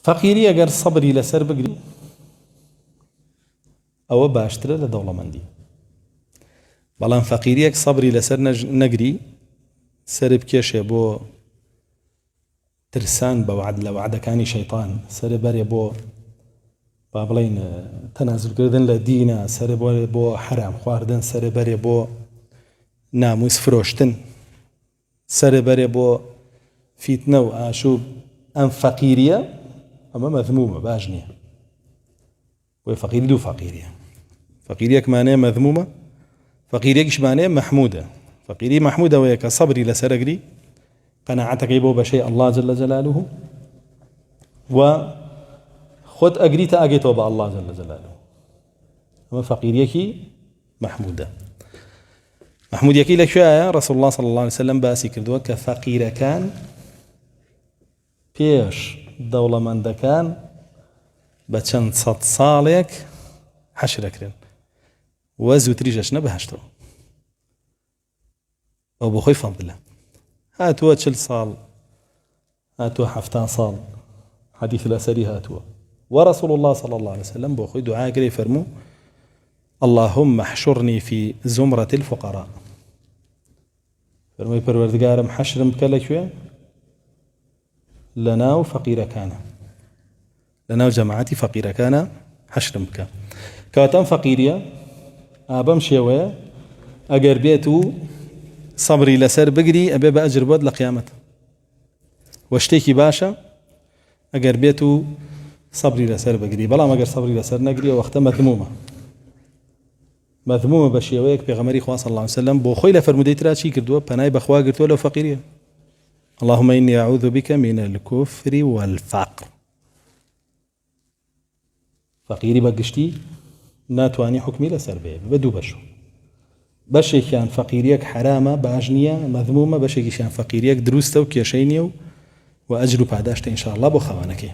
فەقیری ئەگەر سەبری لەسەر بگری ئەوە باشترە لە دەوڵەمەندی، بەڵام فەقیریەک سەبری لەسەر نەگری سەر بکێشێ بۆ ترسان بە وعد لە وعدەکانی شەیطان، سەر بەرێ بۆ با بڵێن تەنازولکردن لە دینە، سەر بەرێ بۆ حرام خواردن، سەر بەرێ بۆ ناموس فرۆشتن، سەر بەرێ بۆ فیتنە و ئاشوب، ئەم فەقیریە ئەمە مەذمومە، باش نییە. بۆی فەقیری دوو فەقیریە، فەقیریەک مانەیە مەذمومە، فەقیریەکیش مانەیە مەحموودە. فەقیری مەحموودەوەیە کە سەبری لەسەر ئەگری، قەناعەتەکەی بۆ بەشەی ئەڵڵا جەل جەلالوه و خۆت ئەگریتە ئاگێتەوە بە ئەڵڵا جەل جەلالوه، ئەمە فەقیریەکی مەحموودە. مەحموودیەکەی لەکوێیە؟ ڕەسوڵ الله صلی الله عليه وسلم باسی کردووە کە فەقیرەکان پێش دەوڵەمەندەکان بە چەند سەد ساڵێک حەشرەکرێن و زووتریش ئەچنە بەهەشتەوە. ئەو بۆ خۆی فەضلە، هاتووە 40 ساڵ، هاتووە 70 ساڵ، حەدیث لەسەری هاتووە. ورسول الله صلى الله عليه وسلم بۆ خۆی دوعا کرێ، فەرموو اللهم احشرني في زمرة الفقراء، فەرمووی پەروەردگارم حەشرم بکە لەکوێ؟ لەناو فەقیرەکانە، لەناو جەماعەتی فەقیرەکانە حەشرم بکە. کەواتە فەقیریە ئابەم شێوەیە ئەگەر بێت و سەبری لەسەر بگری ئەبێ بە ئەجر بۆت لە قیامەت، وە شتێکی باشە ئەگەر بێت و سەبری لەسەر بگری، بەڵام ئەگەر سەبری لەسەر نەگری وەختە مەذمومە، مەذمومە بە شێوەیەک پێغەمبەری خوا صلی الله عليه وسلم بۆ خۆی لە فەرمودەی ترا چی کردووە؟ پەنای بەخوا گرتووە لەو فەقیریە. اللهم إني أعوذ بك من الكفر والفقر. فەقیری بەگشتی ناتوانی حکمی لەسەر بێ بە دوو بەشە، بەشێکیان فەقیریەک حرامە باش نییە مەذمومە، بەشێکیشیان فەقیریەک دروستە و کێشەی نییە و ئەجر و پاداشتە ئینشاءالله بۆ خاوەنەکەی.